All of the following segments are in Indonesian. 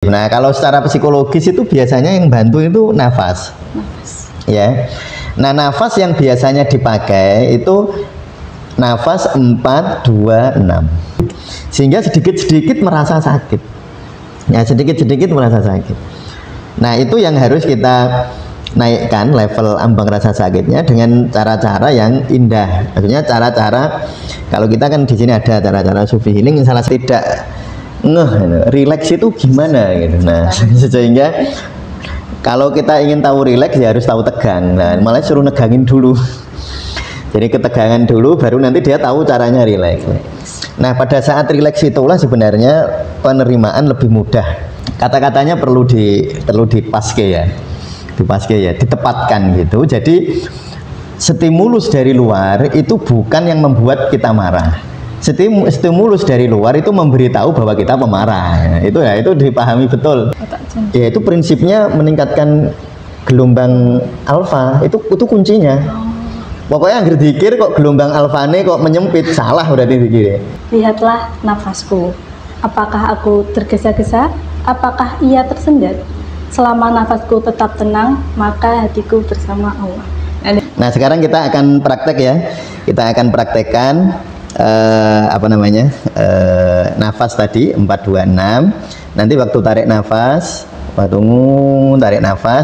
Nah, kalau secara psikologis itu biasanya yang bantu itu nafas. Ya. Nah, nafas yang biasanya dipakai itu nafas 4-2-6. Sehingga sedikit-sedikit merasa sakit. Ya, sedikit-sedikit merasa sakit. Nah, itu yang harus kita naikkan level ambang rasa sakitnya dengan cara-cara yang indah. Maksudnya cara-cara, kalau kita kan di sini ada cara-cara sufi healing, salah tidak rileks itu gimana gitu. Nah, sehingga kalau kita ingin tahu rileks ya harus tahu tegang. Nah, malah suruh negangin dulu. Jadi ketegangan dulu baru nanti dia tahu caranya rileks. Nah, pada saat rileks itulah sebenarnya penerimaan lebih mudah. Kata-katanya perlu dipaske ya. Dipaske ya, ditepatkan gitu. Jadi stimulus dari luar itu bukan yang membuat kita marah. Stimulus dari luar itu memberitahu bahwa kita pemarah. Itu ya, itu dipahami betul. Ya, itu prinsipnya meningkatkan gelombang alfa. Itu kuncinya. Pokoknya yang dikir kok gelombang alfane kok menyempit, salah berarti dikir. Lihatlah nafasku. Apakah aku tergesa-gesa? Apakah ia tersendat? Selama nafasku tetap tenang, maka hatiku bersama Allah. Nah, sekarang kita akan praktek ya. Kita akan praktekkan nafas tadi 4-2-6. Nanti waktu tarik nafas,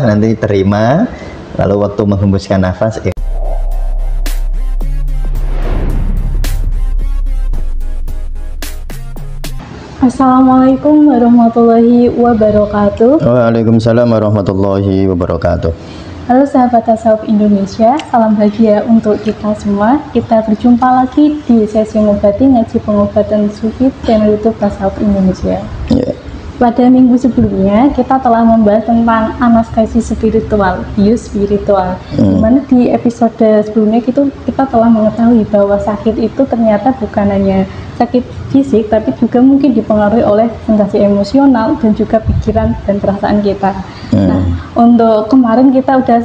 nanti terima. Lalu waktu menghembuskan nafas. Assalamualaikum warahmatullahi wabarakatuh. Waalaikumsalam warahmatullahi wabarakatuh. Halo sahabat tasawuf Indonesia, salam bahagia untuk kita semua. Kita berjumpa lagi di sesi ngobati ngaji pengobatan sufi channel YouTube Tasawuf Indonesia. Pada minggu sebelumnya kita telah membahas tentang anestesi spiritual, bius spiritual. Dimana di episode sebelumnya kita telah mengetahui bahwa sakit itu ternyata bukan hanya sakit fisik, tapi juga mungkin dipengaruhi oleh sensasi emosional dan juga pikiran dan perasaan kita. Nah, untuk kemarin kita udah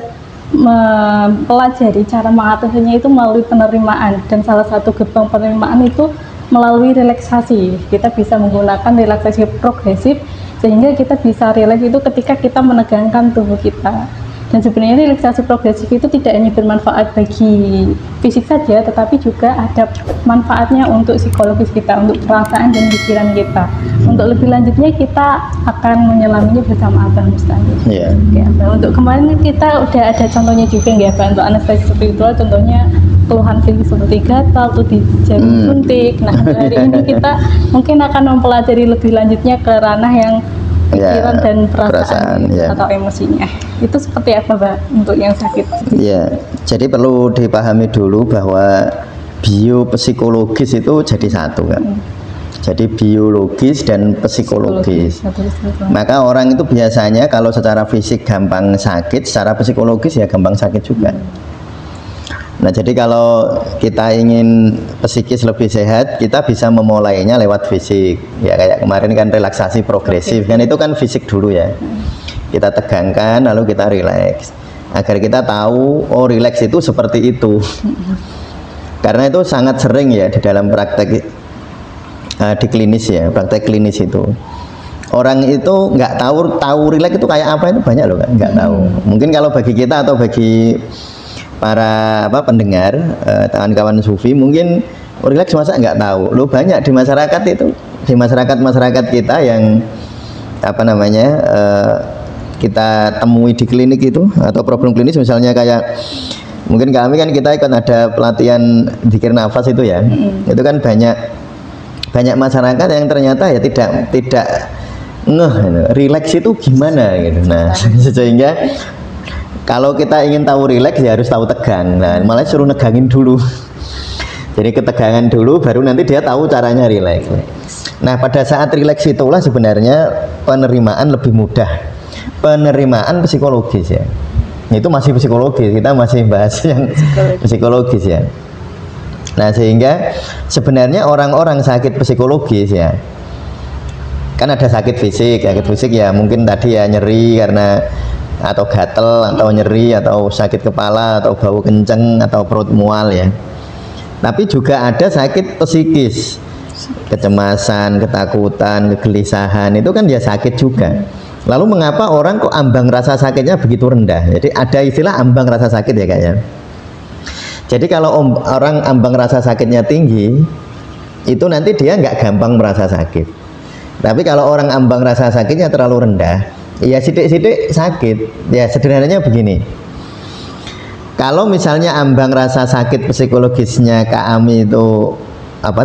mempelajari cara mengatasinya itu melalui penerimaan, dan salah satu gerbang penerimaan itu melalui relaksasi. Kita bisa menggunakan relaksasi progresif sehingga kita bisa rileks itu ketika kita menegangkan tubuh kita. Dan sebenarnya relaksasi progresif itu tidak hanya bermanfaat bagi fisik saja, tetapi juga ada manfaatnya untuk psikologis kita, untuk perasaan dan pikiran kita. Untuk lebih lanjutnya kita akan menyelaminya bersama Abah Mustahil. Oke, Abah. Untuk kemarin kita udah ada contohnya juga nggak, Abah, untuk anestesi spiritual, contohnya keluhan fisik seperti gatal tuh di jari suntik. Nah, hari ini kita mungkin akan mempelajari lebih lanjutnya ke ranah yang pikiran dan perasaan atau emosinya. Itu seperti apa, Mbak, untuk yang sakit? Jadi perlu dipahami dulu bahwa biopsikologis itu jadi satu kan. Jadi biologis dan psikologis. Maka orang itu biasanya kalau secara fisik gampang sakit, secara psikologis ya gampang sakit juga. Nah, jadi kalau kita ingin psikis lebih sehat, kita bisa memulainya lewat fisik. Ya, kayak kemarin kan relaksasi progresif, kan itu kan fisik dulu ya. Kita tegangkan, lalu kita rileks. Agar kita tahu, oh rileks itu seperti itu. Karena itu sangat sering ya di dalam praktek di klinis ya, praktek klinis itu. Orang itu nggak tahu rileks itu kayak apa, itu banyak loh, nggak tahu. Mungkin kalau bagi kita atau bagi para pendengar, kawan-kawan sufi mungkin rileks masa nggak tahu. Lo banyak di masyarakat itu, di masyarakat kita yang kita temui di klinik itu atau problem klinis, misalnya kayak mungkin kami kan kita ikut ada pelatihan zikir nafas itu ya. Itu kan banyak masyarakat yang ternyata ya tidak rileks itu gimana gitu. Nah, sehingga kalau kita ingin tahu rileks ya harus tahu tegang. Nah, malah suruh negangin dulu. Jadi ketegangan dulu baru nanti dia tahu caranya rileks. Nah, pada saat rileks itulah sebenarnya penerimaan lebih mudah. Penerimaan psikologis ya. Itu masih psikologis, kita masih bahas yang psikologis ya. Nah, sehingga sebenarnya orang-orang sakit psikologis ya, kan ada sakit fisik ya mungkin tadi ya nyeri karena atau gatel atau nyeri atau sakit kepala atau bau kenceng atau perut mual ya. Tapi juga ada sakit psikis. kecemasan, ketakutan, kegelisahan, itu kan dia sakit juga. Lalu mengapa orang kok ambang rasa sakitnya begitu rendah? Jadi ada istilah ambang rasa sakit ya kayaknya. Jadi kalau orang ambang rasa sakitnya tinggi, itu nanti dia nggak gampang merasa sakit. Tapi kalau orang ambang rasa sakitnya terlalu rendah, ya sidik-sidik sakit. Ya sederhananya begini. Kalau misalnya ambang rasa sakit psikologisnya Kak Ami itu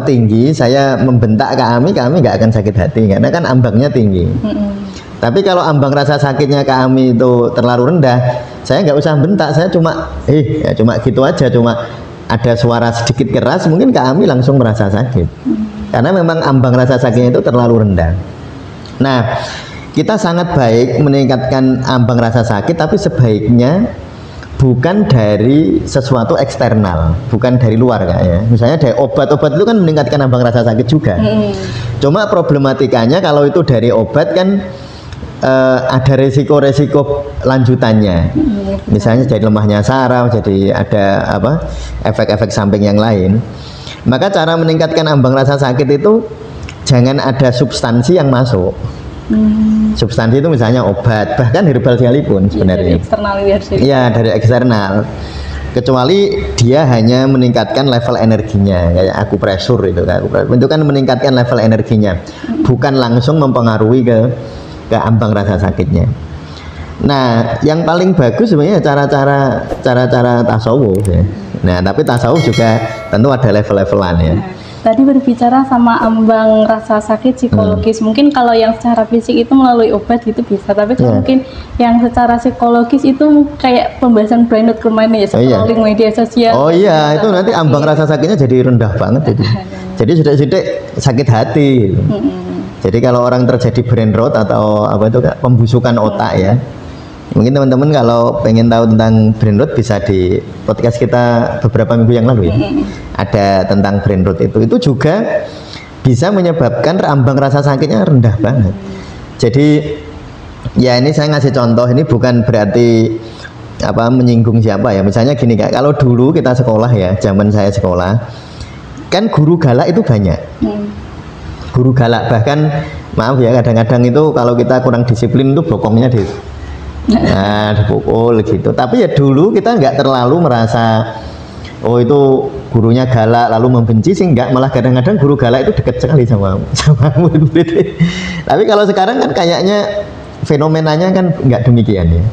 tinggi, saya membentak Kak Ami nggak akan sakit hati karena kan ambangnya tinggi. Tapi kalau ambang rasa sakitnya Kak Ami itu terlalu rendah, saya nggak usah bentak, saya cuma cuma gitu aja, cuma ada suara sedikit keras, mungkin Kak Ami langsung merasa sakit. Karena memang ambang rasa sakitnya itu terlalu rendah. Nah, kita sangat baik meningkatkan ambang rasa sakit, tapi sebaiknya bukan dari sesuatu eksternal, bukan dari luar kayaknya. Misalnya dari obat-obat itu kan meningkatkan ambang rasa sakit juga. Cuma problematikanya kalau itu dari obat kan ada resiko-resiko lanjutannya. Misalnya jadi lemahnya saraf, jadi ada efek-efek samping yang lain. Maka cara meningkatkan ambang rasa sakit itu jangan ada substansi yang masuk. Substansi itu misalnya obat, bahkan herbal sekalipun sebenarnya. Iya, dari eksternal. Kecuali dia hanya meningkatkan level energinya, kayak akupresur itu kan meningkatkan level energinya, bukan langsung mempengaruhi ke ambang rasa sakitnya. Nah, yang paling bagus sebenarnya cara-cara tasawuf ya. Nah, tapi tasawuf juga tentu ada level-levelan ya. Tadi berbicara sama ambang rasa sakit psikologis, mungkin kalau yang secara fisik itu melalui obat gitu bisa, tapi mungkin yang secara psikologis itu kayak pembahasan brainrot kemarin ya, scrolling media sosial. Oh iya, itu nanti ambang rasa sakitnya jadi rendah banget jadi sudah sakit hati gitu. Jadi kalau orang terjadi brain rot atau pembusukan otak ya, mungkin teman-teman kalau pengen tahu tentang brain rot bisa di podcast kita beberapa minggu yang lalu ya, ada tentang brain rot itu juga bisa menyebabkan ambang rasa sakitnya rendah banget. Jadi ya ini saya ngasih contoh, ini bukan berarti menyinggung siapa ya. Misalnya gini Kak, kalau dulu kita sekolah ya, zaman saya sekolah kan guru galak itu banyak. Guru galak, bahkan maaf ya kadang-kadang itu kalau kita kurang disiplin itu bokongnya dipukul gitu. Tapi ya dulu kita nggak terlalu merasa itu gurunya galak lalu membenci sih, nggak, malah kadang-kadang guru galak itu dekat sekali sama murid-murid. Tapi kalau sekarang kan kayaknya fenomenanya kan nggak demikian ya.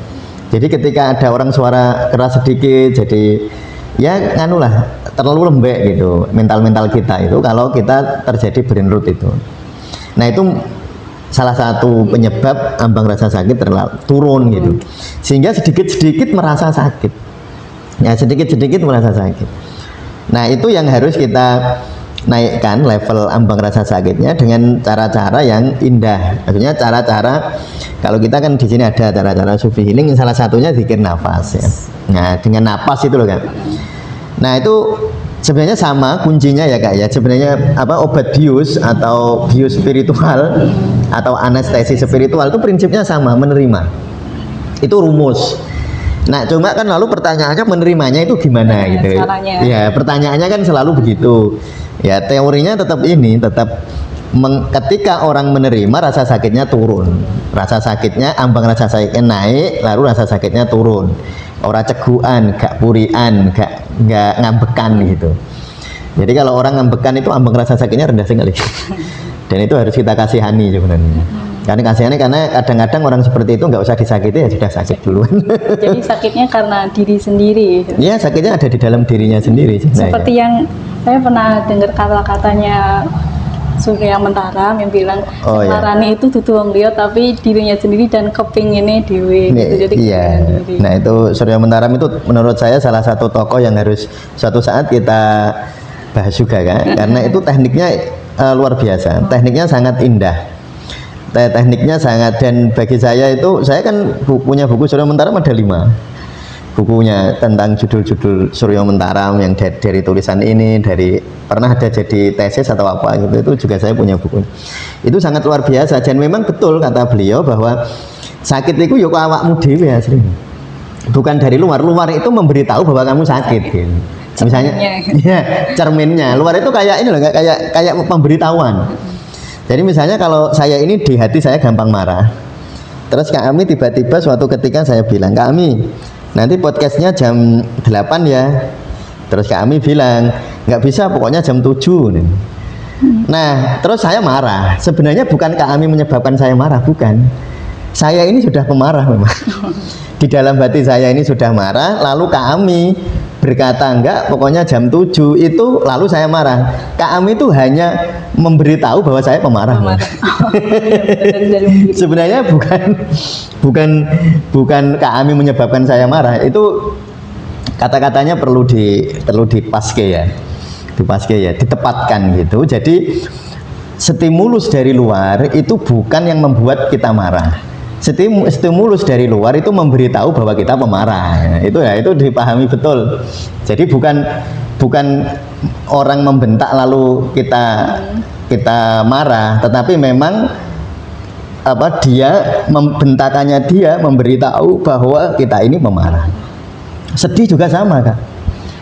Jadi ketika ada orang suara keras sedikit, jadi ya terlalu lembek gitu mental kita itu kalau kita terjadi brain rot itu. Nah, itu salah satu penyebab ambang rasa sakit turun gitu, sehingga sedikit-sedikit merasa sakit ya, sedikit-sedikit merasa sakit. Nah, itu yang harus kita naikkan level ambang rasa sakitnya dengan cara-cara yang indah. Maksudnya cara-cara, kalau kita kan di sini ada cara-cara sufi healing, salah satunya zikir nafas ya. Nah, dengan nafas itu loh kan. Nah, itu sebenarnya sama kuncinya ya Kak ya. Sebenarnya obat bius atau bius spiritual atau anestesi spiritual itu prinsipnya sama, menerima. Itu rumus. Nah, cuma kan lalu pertanyaannya menerimanya itu gimana gitu. Caranya. Ya, pertanyaannya kan selalu begitu. Ya, teorinya tetap ketika orang menerima rasa sakitnya turun. Rasa sakitnya, ambang rasa sakitnya naik, lalu rasa sakitnya turun. Orang ceguan, gak purian, gak ngambekan gitu. Jadi kalau orang ngambekan itu ambang rasa sakitnya rendah sekali. Dan itu harus kita kasihani sebenarnya. Karena kasihani, karena kadang-kadang orang seperti itu nggak usah disakiti ya sudah sakit duluan. Jadi sakitnya karena diri sendiri. Iya, sakitnya ada di dalam dirinya sendiri. Seperti yang saya pernah dengar kata-katanya Surya Mentaram yang bilang larane itu dudu wong liya tapi dirinya sendiri dan kepinginnya dewe gitu. Jadi Nah, itu Surya Mentaram itu menurut saya salah satu tokoh yang harus suatu saat kita bahas juga kan, karena itu tekniknya luar biasa, tekniknya sangat indah, tekniknya sangat, dan bagi saya itu, saya kan punya buku Surya Mentaram ada 5 bukunya tentang judul-judul Surya Mentaram yang dari tulisan ini, dari pernah ada jadi tesis atau apa gitu, itu juga saya punya buku. Itu sangat luar biasa, dan memang betul kata beliau bahwa sakit itu yuk awakmu dhewe asli, bukan dari luar. Luar itu memberitahu bahwa kamu sakit gitu. Misalnya, ya, cerminnya. Luar itu kayak ini loh, kayak pemberitahuan. Jadi misalnya kalau saya ini di hati saya gampang marah. Terus Kak Ami tiba-tiba suatu ketika saya bilang, Kak Ami, nanti podcastnya jam 8 ya. Terus Kak Ami bilang, nggak bisa, pokoknya jam 7 nih. Nah, terus saya marah. Sebenarnya bukan Kak Ami menyebabkan saya marah, bukan. Saya ini sudah pemarah memang. Di dalam hati saya ini sudah marah, lalu Kak Ami berkata enggak, pokoknya jam 7 itu, lalu saya marah. Kak Ami itu hanya memberitahu bahwa saya pemarah. Sebenarnya bukan Kak Ami menyebabkan saya marah. Itu kata-katanya perlu dipaske ya. Dipaske ya, ditepatkan gitu. Jadi stimulus dari luar itu bukan yang membuat kita marah. Stimulus dari luar itu memberitahu bahwa kita pemarah. Itu dipahami betul. Jadi bukan orang membentak lalu kita marah, tetapi memang bentakannya dia memberitahu bahwa kita ini pemarah. Sedih juga sama, Kak.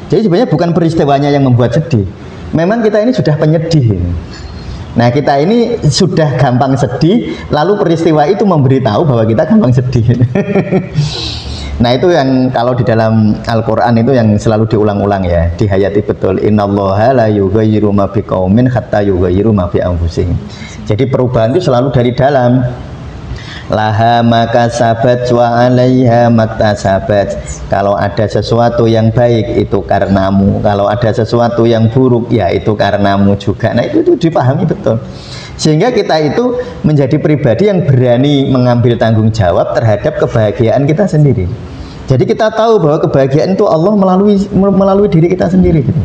Jadi sebenarnya bukan peristiwanya yang membuat sedih. Memang kita ini sudah penyedih. Nah, kita ini sudah gampang sedih, lalu peristiwa itu memberitahu bahwa kita gampang sedih. Nah, itu yang kalau di dalam Al-Qur'an itu yang selalu diulang-ulang ya, dihayati betul. Innallaha la yughayyiru ma biqaumin hatta yughayyiru ma bi anfusihim. Jadi perubahan itu selalu dari dalam. Laha makasabat wa 'alaiha maktasabat. Kalau ada sesuatu yang baik itu karenamu, kalau ada sesuatu yang buruk ya itu karenamu juga. Nah, itu dipahami betul. Sehingga kita itu menjadi pribadi yang berani mengambil tanggung jawab terhadap kebahagiaan kita sendiri. Jadi kita tahu bahwa kebahagiaan itu Allah melalui diri kita sendiri gitu.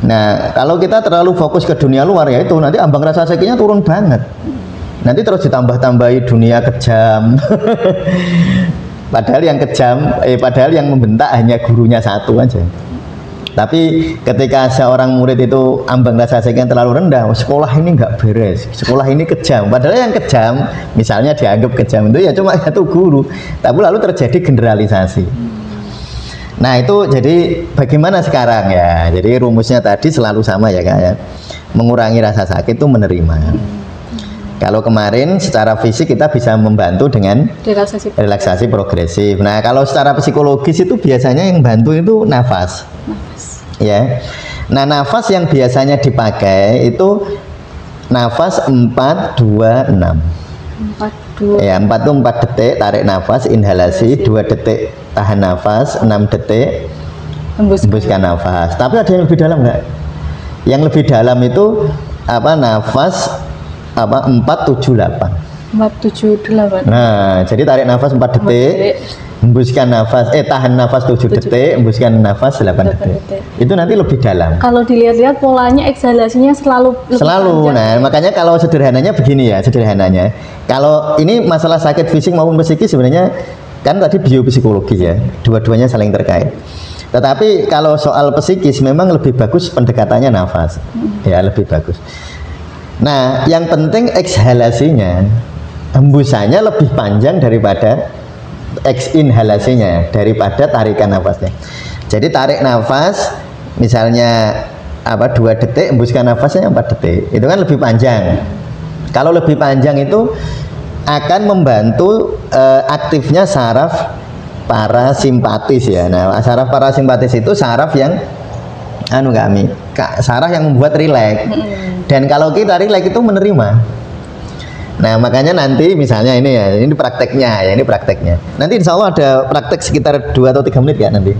Nah, kalau kita terlalu fokus ke dunia luar ya itu nanti ambang rasa sakinya turun banget. Nanti terus ditambah-tambahi dunia kejam. Padahal yang membentak hanya gurunya satu aja. Tapi ketika seorang murid itu ambang rasa sakinya terlalu rendah, sekolah ini nggak beres, sekolah ini kejam. Padahal yang kejam, misalnya dianggap kejam itu ya cuma satu guru. Tapi lalu terjadi generalisasi. Nah, itu jadi bagaimana sekarang ya? Jadi rumusnya tadi selalu sama ya, Kak ya. Mengurangi rasa sakit itu menerima. Kalau kemarin secara fisik kita bisa membantu dengan relaksasi progresif. Nah, kalau secara psikologis itu biasanya yang bantu itu nafas. Ya. Nah, nafas yang biasanya dipakai itu nafas 4-2-6. 4-2. Ya, 4 itu 4 detik tarik nafas, inhalasi, 2 detik tahan nafas, 6 detik hembuskan nafas. Tapi ada yang lebih dalam enggak? Yang lebih dalam itu nafas 4-7-8. 4-7-8. Nah, jadi tarik nafas 4 detik, hembuskan nafas, tahan nafas 7 detik, hembuskan nafas 8 detik. Itu nanti lebih dalam. Kalau dilihat-lihat polanya eksalasinya selalu. Nah, makanya kalau sederhananya begini ya, sederhananya. Kalau ini masalah sakit fisik maupun psikis sebenarnya kan tadi biopsikologi ya, dua-duanya saling terkait. Tetapi kalau soal psikis memang lebih bagus pendekatannya nafas. Ya, lebih bagus. Nah, yang penting ekshalasinya, hembusannya lebih panjang daripada inhalasinya, daripada tarikan nafasnya. Jadi tarik nafas misalnya 2 detik, hembuskan nafasnya 4 detik. Itu kan lebih panjang. Kalau lebih panjang itu akan membantu aktifnya saraf parasimpatis ya. Nah, saraf parasimpatis itu saraf yang saraf yang membuat rileks. Dan kalau kita rileks itu menerima. Nah, makanya nanti misalnya ini prakteknya. Nanti insya Allah ada praktek sekitar 2 atau 3 menit ya nanti.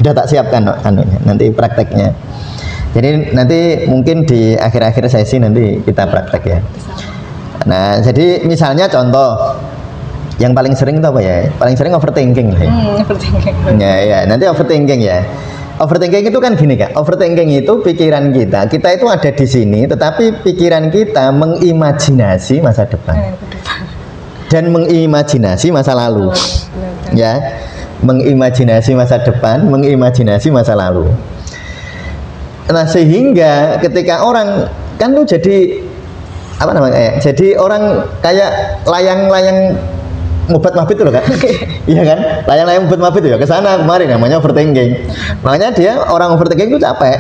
Sudah tak siapkan nanti prakteknya. Jadi nanti mungkin di akhir-akhir sesi nanti kita praktek ya. Nah, jadi misalnya contoh yang paling sering itu apa ya? Paling sering overthinking ya. Overthinking. Ya, nanti overthinking ya. Overthinking itu kan gini, Kak. Overthinking itu pikiran kita itu ada di sini, tetapi pikiran kita mengimajinasi masa depan dan mengimajinasi masa lalu. Ya, mengimajinasi masa depan, mengimajinasi masa lalu. Nah, sehingga ketika orang kan tuh jadi jadi orang kayak layang-layang ngobat mabit loh kan. Iya kan? Layang-layang ngobat mabit ya ke sana kemarin namanya overthinking. Makanya dia orang overthinking itu capek.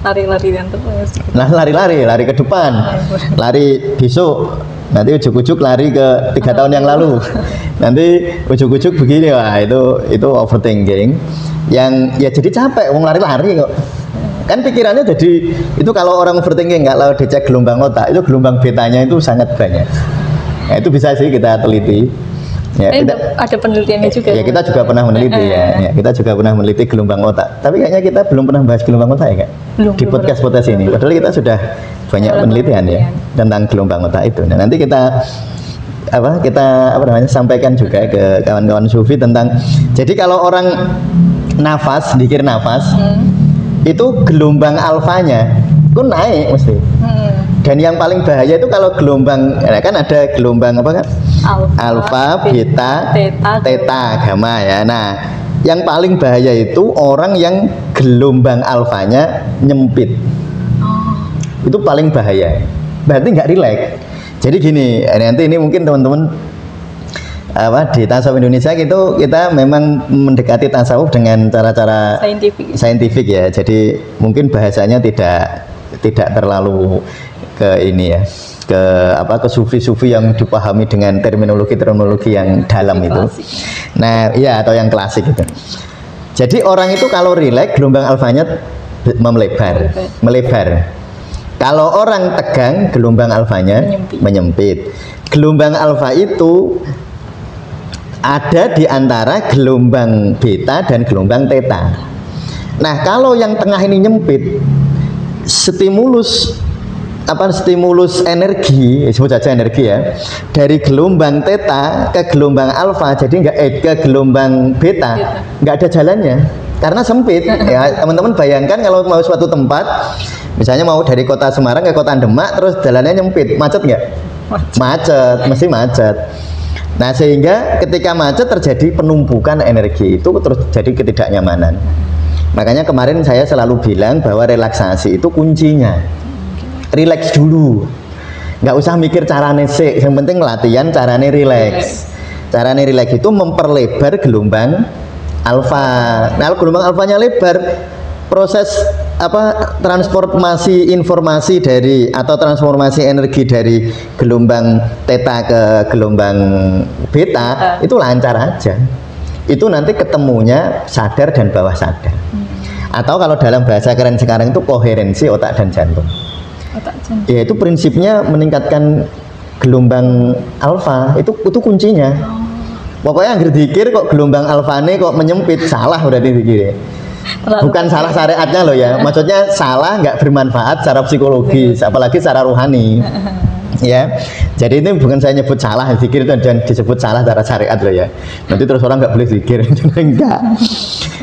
Lari-lari dan terus. Nah, lari ke depan. Lari besok. Nanti ujuk-ujuk lari ke 3 tahun yang lalu. Nanti ujuk-ujuk begini, wah itu overthinking. Yang ya jadi capek wong lari-lari kok. Kan pikirannya jadi itu kalau orang overthinking kalau dicek gelombang otak itu gelombang betanya itu sangat banyak. Nah, itu bisa sih kita teliti. Ya, ada penelitiannya juga. Ya, kita juga pernah meneliti ya. Kita juga pernah meneliti gelombang otak. Tapi kayaknya kita belum pernah bahas gelombang otak ya, Kak? Belum, di podcast ini. Padahal kita sudah banyak penelitian ya tentang gelombang otak itu. Nah, nanti kita sampaikan juga ke kawan-kawan sufi tentang jadi kalau orang nafas, dikir nafas, itu gelombang alfanya itu naik mesti. Dan yang paling bahaya itu kalau gelombang, kan ada gelombang apa kan? Alfa, beta, theta, gamma ya. Nah, yang paling bahaya itu orang yang gelombang alfanya nyempit. Itu paling bahaya. Berarti nggak rileks. Jadi gini, nanti ini mungkin teman-teman di tasawuf Indonesia gitu kita memang mendekati tasawuf dengan cara-cara saintifik ya. Jadi mungkin bahasanya tidak terlalu ke ini ya, ke sufi-sufi yang dipahami dengan terminologi yang dalam itu. Nah, iya atau yang klasik itu. Jadi orang itu kalau rileks gelombang alfanya melebar. Kalau orang tegang gelombang alfanya menyempit. Gelombang alfa itu ada di antara gelombang beta dan gelombang theta. Nah, kalau yang tengah ini nyempit, stimulus energi, sebut saja energi ya, dari gelombang theta ke gelombang alfa, jadi ke gelombang beta, nggak ada jalannya, karena sempit. Ya, teman-teman bayangkan kalau mau suatu tempat, misalnya mau dari kota Semarang ke kota Demak, terus jalannya nyempit, macet nggak? Macet, mesti macet. Nah, sehingga ketika macet terjadi penumpukan energi itu, terus jadi ketidaknyamanan. Makanya kemarin saya selalu bilang bahwa relaksasi itu kuncinya. Relax dulu, nggak usah mikir carane sih, yang penting latihan carane relax. Carane relax itu memperlebar gelombang alfa. Nah, gelombang alfanya lebar, proses transformasi informasi atau transformasi energi dari gelombang theta ke gelombang beta itu lancar aja. Itu nanti ketemunya sadar dan bawah sadar. Atau kalau dalam bahasa keren sekarang itu koherensi otak dan jantung. Ya, itu prinsipnya meningkatkan gelombang alfa, itu kuncinya. Pokoknya yang dikir kok gelombang alfane kok menyempit, salah berarti dikir. Bukan salah syariatnya loh ya, maksudnya salah nggak bermanfaat secara psikologis, apalagi secara rohani. Ya, jadi ini bukan saya nyebut salah zikir itu dan disebut salah secara syariat loh ya. Nanti terus orang nggak boleh zikir, enggak.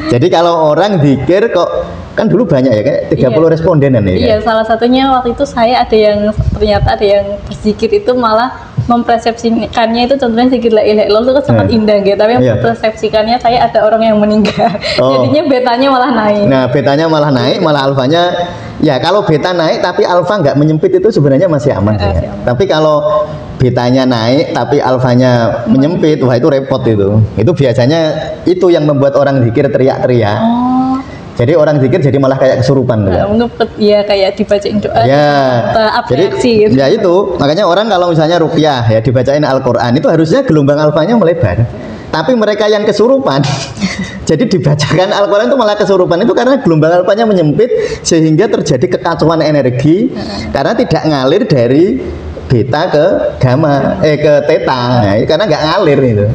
Jadi kalau orang zikir kok kan dulu banyak ya kayak 30 respondenan ya. Iya, salah satunya waktu itu saya ternyata ada yang berzikir itu malah mempersepsikannya itu contohnya zikir la ilaha illallah itu kan sangat indah gitu, tapi mempersepsikannya saya ada orang yang meninggal. Jadinya betanya malah naik. Nah, betanya malah naik, malah alfanya ya kalau beta naik tapi alfa nggak menyempit itu sebenarnya masih aman ya. Tapi kalau betanya naik tapi alfanya menyempit, wah itu repot itu. Itu biasanya itu yang membuat orang zikir teriak-teriak. Jadi orang zikir jadi malah kayak kesurupan tuh. Ya kayak dibacain doa. Ya. Jadi gitu. Ya itu makanya orang kalau misalnya ruqyah ya dibacain Al-Qur'an itu harusnya gelombang alfanya melebar. Tapi mereka yang kesurupan jadi dibacakan Al-Qur'an itu malah kesurupan itu karena gelombang alfanya menyempit sehingga terjadi kekacauan energi karena tidak ngalir dari beta ke gamma ke theta. Nah, karena nggak ngalir itu.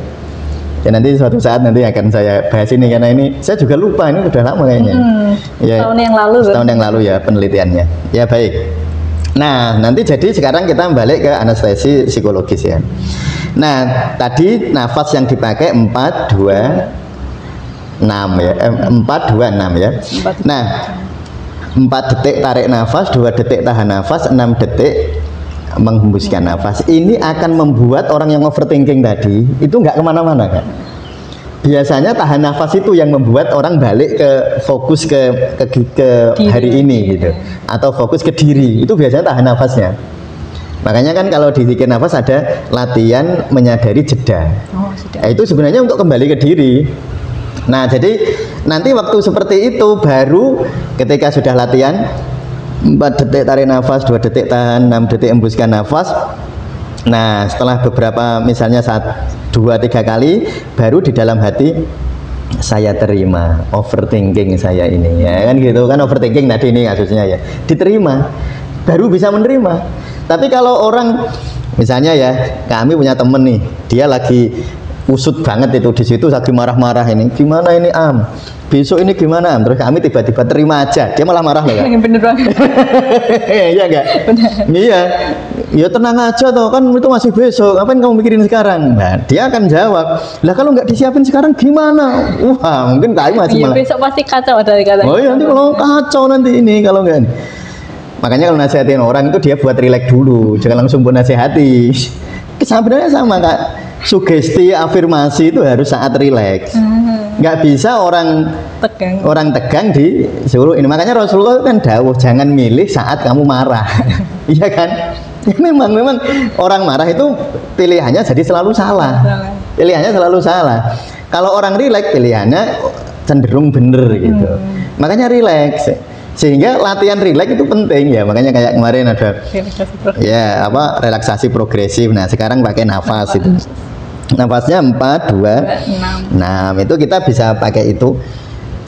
Ya nanti suatu saat nanti akan saya bahas ini karena ini saya juga lupa, ini udah lama kayaknya. Ya, tahun yang lalu ya penelitiannya. Ya baik. Nah nanti jadi sekarang kita balik ke anestesi psikologis ya. Nah tadi nafas yang dipakai 4, 2, 6 ya. 4, 2, 6 ya. Nah 4 detik tarik nafas, 2 detik tahan nafas, 6 detik menghembuskan nafas. Ini akan membuat orang yang overthinking tadi itu nggak kemana-mana kan. Biasanya tahan nafas itu yang membuat orang balik ke fokus ke hari ini gitu, atau fokus ke diri. Itu biasanya tahan nafasnya. Makanya kan kalau di zikir nafas ada latihan menyadari jeda. Oh, sudah. Nah, itu sebenarnya untuk kembali ke diri. Nah, jadi nanti waktu seperti itu baru ketika sudah latihan 4 detik tarik nafas, 2 detik tahan, 6 detik hembuskan nafas. Nah, setelah beberapa misalnya 2-3 kali baru di dalam hati saya terima overthinking saya ini, ya kan gitu kan, overthinking tadi ini kasusnya ya. Diterima baru bisa menerima. Tapi kalau orang misalnya ya, kami punya temen nih, dia lagi usut banget itu di situ lagi marah-marah ini. Gimana ini Am? Besok ini gimana Am? Terus kami tiba-tiba terima aja. Dia malah marah loh ya. Bener banget. Iya enggak? Iya. Ya tenang aja toh, kan itu masih besok. Ngapain kamu mikirin sekarang? Nah, dia akan jawab, "Lah kalau nggak disiapin sekarang gimana?" Wah, mungkin kami masih Iya, malah. besok pasti kacau dari kata. Oh iya, nanti kalau kacau nanti ini kalau enggak. Makanya kalau nasihatin orang itu dia buat rileks dulu, jangan langsung buat nasihati. Sebenarnya sama Kak, sugesti afirmasi itu harus saat rileks. Nggak bisa orang tegang disuruh ini. Makanya Rasulullah kan dawuh jangan milih saat kamu marah. Iya kan? Ya, memang orang marah itu pilihannya jadi selalu salah. Pilihannya selalu salah. Kalau orang rileks pilihannya cenderung bener gitu. Makanya rileks. Sehingga latihan rileks itu penting ya, makanya kayak kemarin ada ya apa relaksasi progresif. Nah sekarang pakai nafas itu, nafasnya 4, 2, 6 itu kita bisa pakai itu.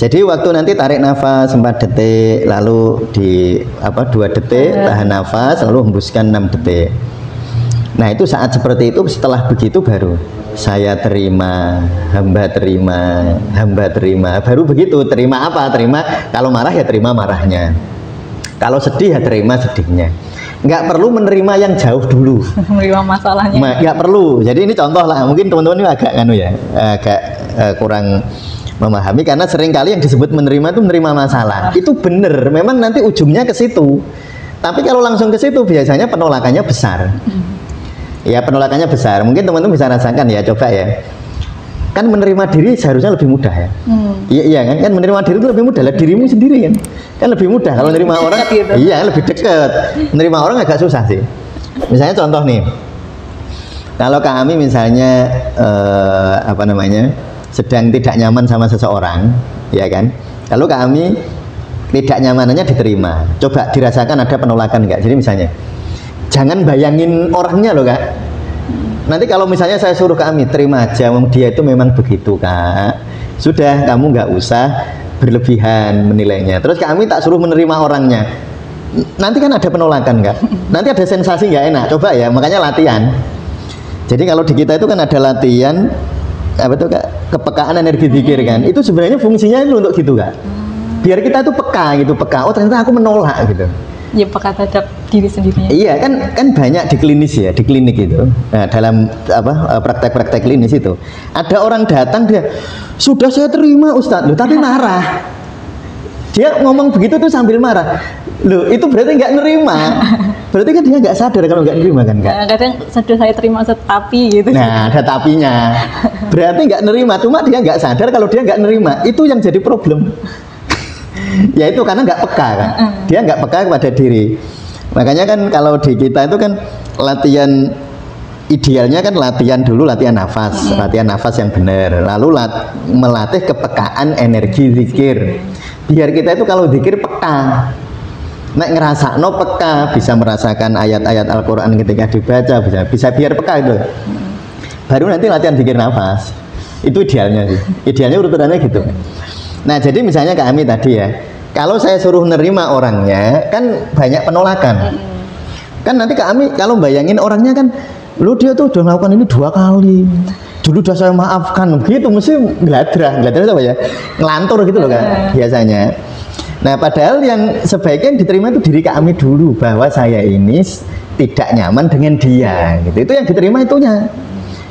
Jadi waktu nanti tarik nafas 4 detik, lalu di 2 detik tahan nafas, lalu hembuskan 6 detik. Nah itu saat seperti itu, setelah begitu baru saya terima, hamba terima, baru begitu. Terima apa? Terima kalau marah ya terima marahnya, kalau sedih ya terima sedihnya. Nggak perlu menerima yang jauh dulu. Menerima masalahnya. Nggak perlu. Jadi ini contoh lah, mungkin teman-teman ini agak kurang memahami, karena seringkali yang disebut menerima itu menerima masalah. Itu benar, memang nanti ujungnya ke situ. Tapi kalau langsung ke situ biasanya penolakannya besar. Ya penolakannya besar, mungkin teman-teman bisa rasakan ya, coba ya. Kan menerima diri seharusnya lebih mudah ya. Iya kan menerima diri itu lebih mudah lah, dirimu sendiri kan lebih mudah. Kalau menerima orang, iya lebih dekat. Menerima orang agak susah sih. Misalnya contoh nih, kalau kami misalnya sedang tidak nyaman sama seseorang, ya kan. Kalau kami tidak nyamanannya diterima, coba dirasakan ada penolakan enggak? Jadi misalnya jangan bayangin orangnya loh Kak. Nanti kalau misalnya saya suruh kami terima aja, dia itu memang begitu Kak. Sudah, kamu nggak usah berlebihan menilainya. Terus kami tak suruh menerima orangnya. Nanti kan ada penolakan Kak. Nanti ada sensasi nggak enak. Coba ya, makanya latihan. Jadi kalau di kita itu kan ada latihan apa tuh Kak? Kepekaan energi zikir kan. Itu sebenarnya fungsinya itu untuk gitu Kak. Biar kita itu peka gitu, peka. Oh ternyata aku menolak gitu. Ya peka terhadap diri sendiri. Iya kan banyak di klinis ya, di klinik itu. Nah, dalam praktek-praktek klinis itu ada orang datang dia sudah saya terima Ustadz, loh tapi marah. Dia ngomong begitu tuh sambil marah. Loh itu berarti nggak nerima. Berarti kan dia nggak sadar kalau nggak nerima kan Kak. Nah, kadang sudah saya terima tapi gitu. Nah ada tapinya. Berarti nggak nerima, cuma dia nggak sadar kalau dia nggak nerima. Itu yang jadi problem. Ya itu karena nggak peka kan, dia nggak peka kepada diri. Makanya kan kalau di kita itu kan latihan idealnya kan latihan dulu latihan nafas yang benar, lalu melatih kepekaan energi zikir. Biar kita itu kalau zikir peka, nek ngerasa no peka, bisa merasakan ayat-ayat Al-Quran ketika dibaca, bisa biar peka itu. Baru nanti latihan zikir nafas. Itu idealnya sih. Idealnya urutannya gitu. Nah jadi misalnya kami tadi ya, kalau saya suruh nerima orangnya kan banyak penolakan. Kan nanti kami kalau bayangin orangnya kan, lu dia tuh udah melakukan ini 2 kali, dulu udah saya maafkan, begitu mesti ngeladrah apa ya, ngelantur gitu loh kan biasanya. Nah padahal yang sebaiknya diterima itu diri kami dulu, bahwa saya ini tidak nyaman dengan dia gitu. Itu yang diterima itunya.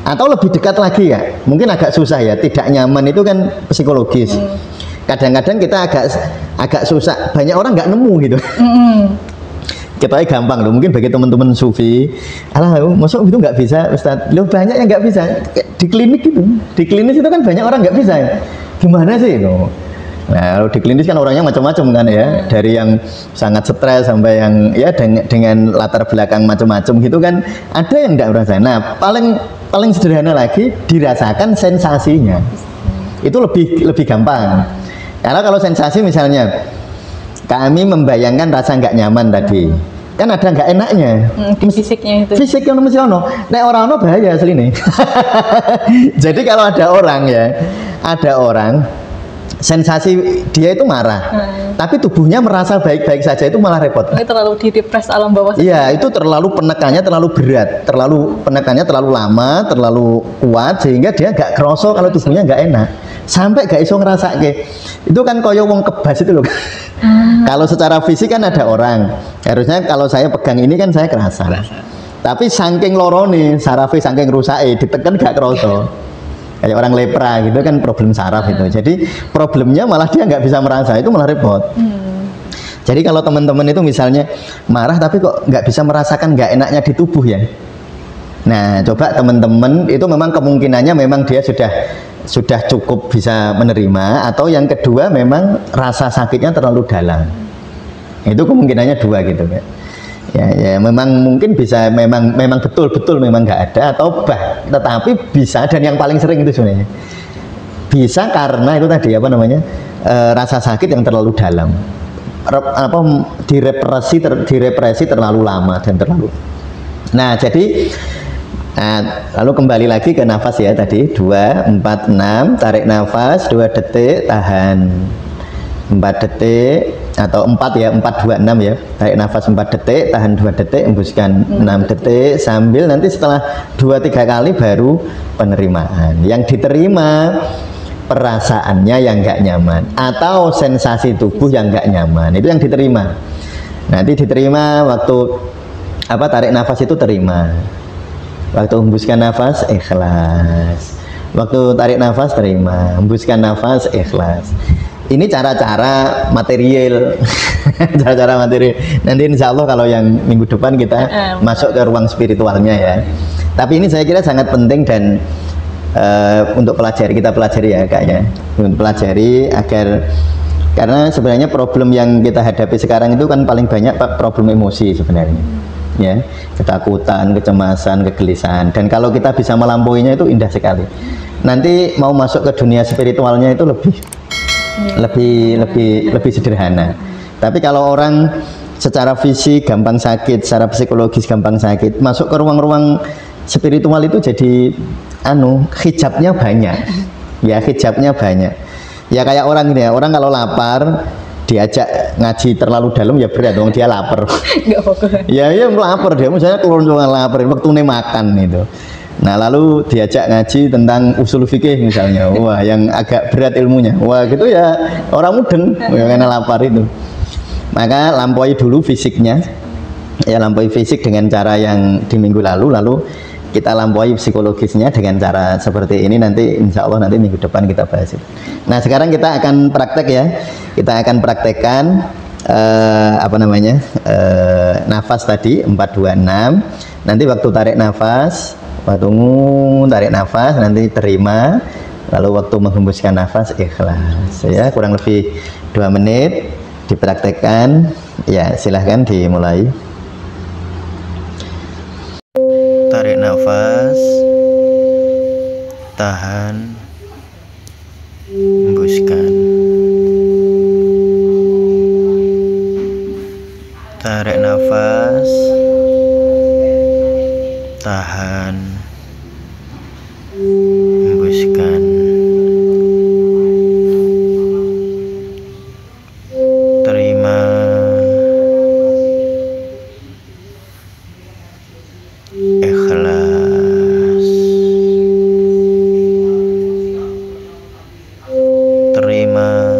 Atau lebih dekat lagi ya, mungkin agak susah ya, tidak nyaman itu kan psikologis. Kadang-kadang kita agak susah, banyak orang nggak nemu gitu. Kita gampang loh, mungkin bagi teman-teman sufi, alah masuk itu nggak bisa Ustadz. Loh banyak yang nggak bisa, di klinik gitu, di klinis itu kan banyak orang nggak bisa. Gimana sih loh? Nah, kalau di klinis kan orangnya macam-macam kan ya, dari yang sangat stres sampai yang ya dengan latar belakang macam-macam gitu kan, ada yang nggak merasa. Nah, paling sederhana lagi dirasakan sensasinya, itu lebih gampang. Karena kalau sensasi misalnya kami membayangkan rasa nggak nyaman tadi, kan ada nggak enaknya di fisiknya itu. Fisik yang mesti ono, nek orang ono bahaya asli nih. Jadi kalau ada orang sensasi dia itu marah, tapi tubuhnya merasa baik-baik saja, itu malah repot. Ini terlalu didepres alam bawah. Iya, itu terlalu penekannya terlalu berat, penekannya terlalu lama, terlalu kuat sehingga dia nggak kerosok kalau tubuhnya nggak enak, sampai gak iso ngerasa itu kan koyo wong kebas itu loh. Kalau secara fisik kan ada orang, harusnya kalau saya pegang ini kan saya kerasa. Tapi saking lorone, sarafe saking rusake, ditekan gak kerosok. Kayak orang lepra gitu kan problem saraf itu. Jadi problemnya malah dia nggak bisa merasa, itu malah repot. Jadi kalau teman-teman itu misalnya marah tapi kok nggak bisa merasakan nggak enaknya di tubuh ya. Nah, coba teman-teman itu memang kemungkinannya memang dia sudah cukup bisa menerima, atau yang kedua memang rasa sakitnya terlalu dalam. Itu kemungkinannya dua gitu ya. Ya memang mungkin bisa memang betul memang nggak ada, atau tetapi bisa, dan yang paling sering itu sebenarnya bisa karena itu tadi rasa sakit yang terlalu dalam, direpresi terlalu lama dan terlalu. Nah, jadi lalu kembali lagi ke nafas ya tadi 2, 4, 6, tarik nafas 2 detik, tahan 4 detik, atau 4 ya, 4, 2, 6 ya, tarik nafas 4 detik, tahan 2 detik, hembuskan 6 detik, sambil nanti setelah 2-3 kali baru penerimaan. Yang diterima perasaannya yang nggak nyaman, atau sensasi tubuh yang nggak nyaman, itu yang diterima. Nanti diterima waktu tarik nafas itu terima, waktu hembuskan nafas ikhlas, waktu tarik nafas terima, hembuskan nafas ikhlas. Ini cara-cara material. Cara-cara material. Nanti insya Allah kalau yang minggu depan kita masuk ke ruang spiritualnya ya. Tapi ini saya kira sangat penting dan untuk kita pelajari ya kayaknya. Untuk pelajari agar, karena sebenarnya problem yang kita hadapi sekarang itu kan paling banyak problem emosi sebenarnya. Ya, ketakutan, kecemasan, kegelisahan. Dan kalau kita bisa melampauinya itu indah sekali. Nanti mau masuk ke dunia spiritualnya itu lebih sederhana. Tapi kalau orang secara fisik gampang sakit, secara psikologis gampang sakit, masuk ke ruang-ruang spiritual itu jadi hijabnya banyak. Ya, hijabnya banyak. Ya kayak orang ini ya, orang kalau lapar diajak ngaji terlalu dalam ya berat dong, dia lapar. Nggak fokus. Ya lapar dia, misalnya keloncongan lapar waktu makan itu. Nah, lalu diajak ngaji tentang usul fikih misalnya, wah yang agak berat ilmunya, wah gitu ya orang mudeng ya, karena lapar itu. Maka lampaui dulu fisiknya, ya lampaui fisik dengan cara yang di minggu lalu kita lampaui psikologisnya dengan cara seperti ini. Nanti insya Allah nanti minggu depan kita bahas itu. Nah, sekarang kita akan praktek ya, kita akan praktekkan nafas tadi 4, 2, 6. Nanti waktu tarik nafas, tarik nafas nanti terima, lalu waktu menghembuskan nafas ikhlas ya, kurang lebih 2 menit dipraktekkan ya. Silahkan dimulai. Tarik nafas, tahan, hembuskan, tarik nafas, tahan, hembuskan, terima, ikhlas, terima,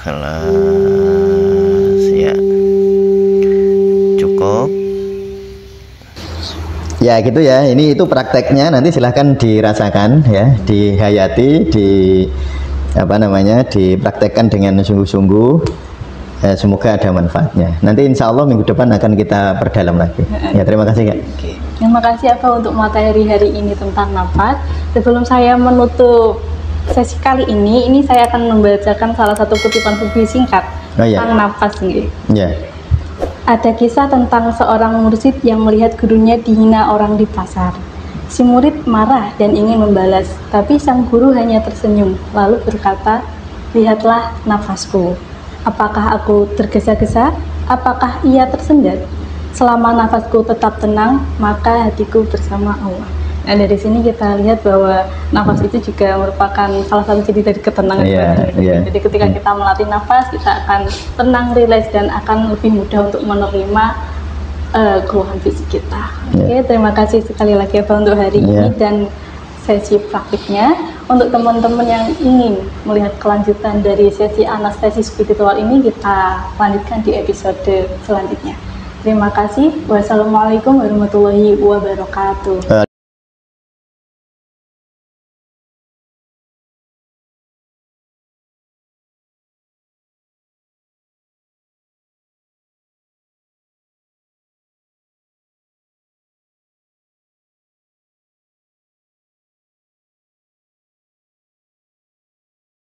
Ikhlas ya. Cukup. Ya gitu ya, ini itu prakteknya, nanti silahkan dirasakan ya, dihayati, dipraktekkan dengan sungguh-sungguh. Semoga ada manfaatnya. Nanti insya Allah minggu depan akan kita perdalam lagi. Ya, terima kasih Kak. Terima kasih Abah untuk materi hari ini tentang nafas. Sebelum saya menutup sesi kali ini saya akan membacakan salah satu kutipan puisi singkat tentang nafas nih. Ya. Ada kisah tentang seorang mursyid yang melihat gurunya dihina orang di pasar. Si murid marah dan ingin membalas, tapi sang guru hanya tersenyum, lalu berkata, "Lihatlah nafasku. Apakah aku tergesa-gesa? Apakah ia tersendat? Selama nafasku tetap tenang, maka hatiku bersama Allah." Nah, dari sini kita lihat bahwa nafas itu juga merupakan salah satu ciri dari ketenangan. Jadi ketika kita melatih nafas, kita akan tenang, rileks, dan akan lebih mudah untuk menerima keluhan fisik kita. Oke, terima kasih sekali lagi Abah untuk hari ini dan sesi praktiknya. Untuk teman-teman yang ingin melihat kelanjutan dari sesi anestesi spiritual ini, kita lanjutkan di episode selanjutnya. Terima kasih. Wassalamualaikum warahmatullahi wabarakatuh.